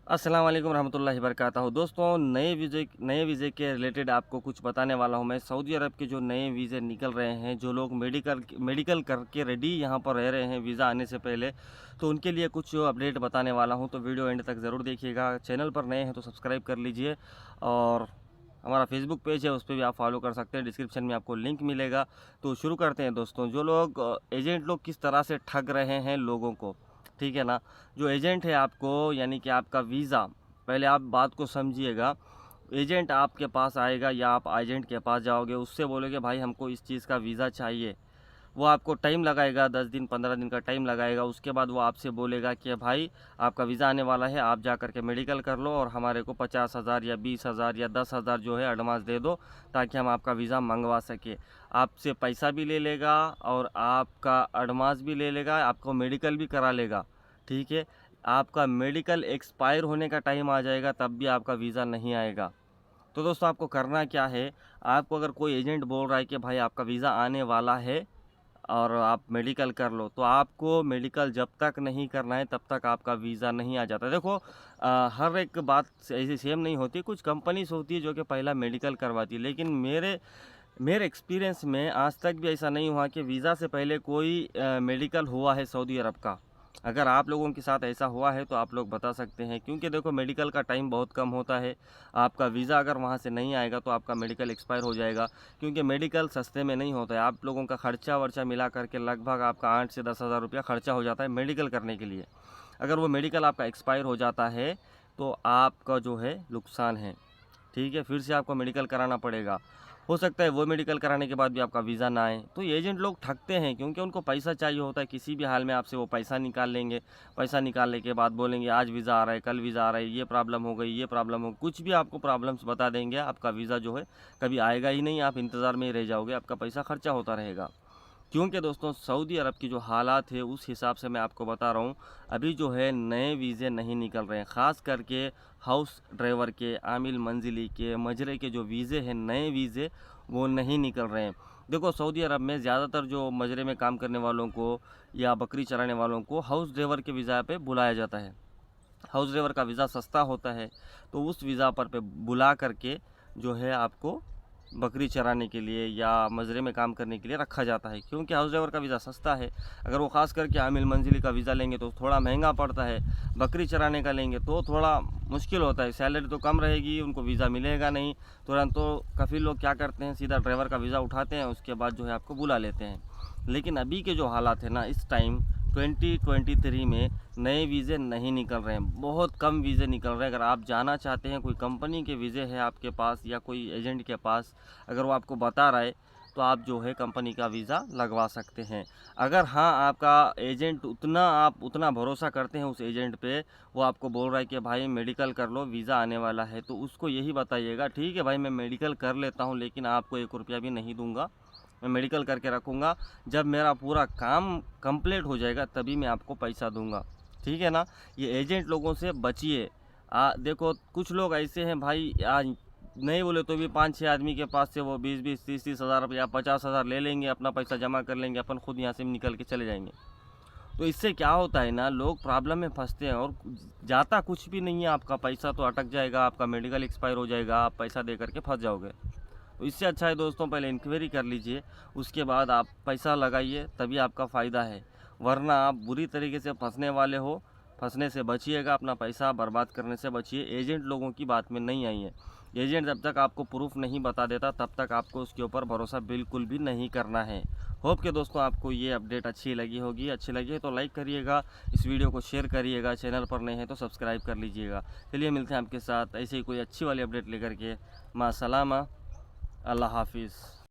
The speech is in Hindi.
अस्सलाम वालेकुम रहमतुल्लाहि वबरकातुहू। दोस्तों, नए वीज़े के रिलेटेड आपको कुछ बताने वाला हूं मैं। सऊदी अरब के जो नए वीज़े निकल रहे हैं, जो लोग मेडिकल करके रेडी यहां पर रह रहे हैं वीज़ा आने से पहले, तो उनके लिए कुछ अपडेट बताने वाला हूं। तो वीडियो एंड तक ज़रूर देखिएगा। चैनल पर नए हैं तो सब्सक्राइब कर लीजिए, और हमारा फेसबुक पेज है उस पर भी आप फॉलो कर सकते हैं, डिस्क्रिप्शन में आपको लिंक मिलेगा। तो शुरू करते हैं दोस्तों। जो लोग एजेंट लोग किस तरह से ठग रहे हैं लोगों को, ठीक है ना। जो एजेंट है आपको, यानी कि आपका वीज़ा, पहले आप बात को समझिएगा। एजेंट आपके पास आएगा या आप एजेंट के पास जाओगे, उससे बोलोगे भाई हमको इस चीज़ का वीज़ा चाहिए। वो आपको टाइम लगाएगा, 10 दिन 15 दिन का टाइम लगाएगा। उसके बाद वो आपसे बोलेगा कि भाई आपका वीज़ा आने वाला है, आप जा कर के मेडिकल कर लो और हमारे को 50,000 या 20,000 या 10,000 जो है एडवांस दे दो, ताकि हम आपका वीज़ा मंगवा सके। आपसे पैसा भी ले लेगा और आपका एडवांस भी ले लेगा, आपको मेडिकल भी करा लेगा, ठीक है। आपका मेडिकल एक्सपायर होने का टाइम आ जाएगा, तब भी आपका वीज़ा नहीं आएगा। तो दोस्तों, आपको करना क्या है। आपको अगर कोई एजेंट बोल रहा है कि भाई आपका वीज़ा आने वाला है और आप मेडिकल कर लो, तो आपको मेडिकल जब तक नहीं करना है तब तक आपका वीज़ा नहीं आ जाता। देखो, हर एक बात ऐसी सेम नहीं होती। कुछ कंपनीज होती है जो कि पहला मेडिकल करवाती है, लेकिन मेरे एक्सपीरियंस में आज तक भी ऐसा नहीं हुआ कि वीज़ा से पहले कोई मेडिकल हुआ है सऊदी अरब का। अगर आप लोगों के साथ ऐसा हुआ है तो आप लोग बता सकते हैं, क्योंकि देखो मेडिकल का टाइम बहुत कम होता है। आपका वीज़ा अगर वहाँ से नहीं आएगा तो आपका मेडिकल एक्सपायर हो जाएगा, क्योंकि मेडिकल सस्ते में नहीं होता है। आप लोगों का खर्चा वर्चा मिला करके लगभग आपका 8 से 10,000 रुपया खर्चा हो जाता है मेडिकल करने के लिए। अगर वो मेडिकल आपका एक्सपायर हो जाता है तो आपका जो है नुकसान है, ठीक है। फिर से आपको मेडिकल कराना पड़ेगा। हो सकता है वो मेडिकल कराने के बाद भी आपका वीज़ा ना आए। तो ये एजेंट लोग ठगते हैं, क्योंकि उनको पैसा चाहिए होता है। किसी भी हाल में आपसे वो पैसा निकाल लेंगे। पैसा निकालने के बाद बोलेंगे आज वीज़ा आ रहा है, कल वीज़ा आ रहा है, ये प्रॉब्लम हो गई, ये प्रॉब्लम हो गई, कुछ भी आपको प्रॉब्लम्स बता देंगे। आपका वीज़ा जो है कभी आएगा ही नहीं, आप इंतज़ार में ही रह जाओगे, आपका पैसा खर्चा होता रहेगा। क्योंकि दोस्तों, सऊदी अरब की जो हालात है उस हिसाब से मैं आपको बता रहा हूँ। अभी जो है नए वीज़े नहीं निकल रहे हैं, ख़ास करके हाउस ड्राइवर के, आमिल मंजिली के, मजरे के जो वीज़े हैं, नए वीज़े वो नहीं निकल रहे हैं। देखो, सऊदी अरब में ज़्यादातर जो मजरे में काम करने वालों को या बकरी चराने वालों को हाउस ड्राइवर के वीज़ा पे बुलाया जाता है। हाउस ड्राइवर का वीज़ा सस्ता होता है, तो उस वीज़ा पर पे बुला करके जो है आपको बकरी चराने के लिए या मजरे में काम करने के लिए रखा जाता है, क्योंकि हाउस ड्राइवर का वीज़ा सस्ता है। अगर वो ख़ास करके आमिल मंजिली का वीज़ा लेंगे तो थोड़ा महंगा पड़ता है। बकरी चराने का लेंगे तो थोड़ा मुश्किल होता है, सैलरी तो कम रहेगी, उनको वीज़ा मिलेगा नहीं तुरंत। तो काफ़ी लोग क्या करते हैं, सीधा ड्राइवर का वीज़ा उठाते हैं, उसके बाद जो है आपको बुला लेते हैं। लेकिन अभी के जो हालात है ना, इस टाइम 2023 में नए वीज़े नहीं निकल रहे हैं, बहुत कम वीज़े निकल रहे हैं। अगर आप जाना चाहते हैं, कोई कंपनी के वीज़े है आपके पास या कोई एजेंट के पास, अगर वो आपको बता रहा है तो आप जो है कंपनी का वीज़ा लगवा सकते हैं। अगर हाँ, आपका एजेंट आप उतना भरोसा करते हैं उस एजेंट पे, वो आपको बोल रहा है कि भाई मेडिकल कर लो, वीज़ा आने वाला है, तो उसको यही बताइएगा, ठीक है भाई मैं मेडिकल कर लेता हूँ, लेकिन आपको 1 रुपया भी नहीं दूंगा, मैं मेडिकल करके रखूँगा। जब मेरा पूरा काम कंप्लीट हो जाएगा तभी मैं आपको पैसा दूंगा, ठीक है ना। ये एजेंट लोगों से बचिए। देखो, कुछ लोग ऐसे हैं भाई, आज नहीं बोले तो भी 5-6 आदमी के पास से वो 20-20 30-30 हज़ार रुपया 50,000 ले लेंगे, अपना पैसा जमा कर लेंगे, अपन खुद यहाँ से निकल के चले जाएंगे। तो इससे क्या होता है ना, लोग प्रॉब्लम में फंसते हैं और जाता कुछ भी नहीं है। आपका पैसा तो अटक जाएगा, आपका मेडिकल एक्सपायर हो जाएगा, आप पैसा दे करके फंस जाओगे। तो इससे अच्छा है दोस्तों, पहले इंक्वायरी कर लीजिए, उसके बाद आप पैसा लगाइए, तभी आपका फ़ायदा है। वरना आप बुरी तरीके से फंसने वाले हो। फंसने से बचिएगा, अपना पैसा बर्बाद करने से बचिए। एजेंट लोगों की बात में नहीं आइए। एजेंट जब तक आपको प्रूफ नहीं बता देता तब तक आपको उसके ऊपर भरोसा बिल्कुल भी नहीं करना है। होप के दोस्तों आपको ये अपडेट अच्छी लगी होगी। अच्छी लगी है तो लाइक करिएगा, इस वीडियो को शेयर करिएगा, चैनल पर नए हैं तो सब्सक्राइब कर लीजिएगा। चलिए मिलते हैं आपके साथ ऐसे ही कोई अच्छी वाली अपडेट लेकर के। मां सलामा, अल्लाह हाफिज़।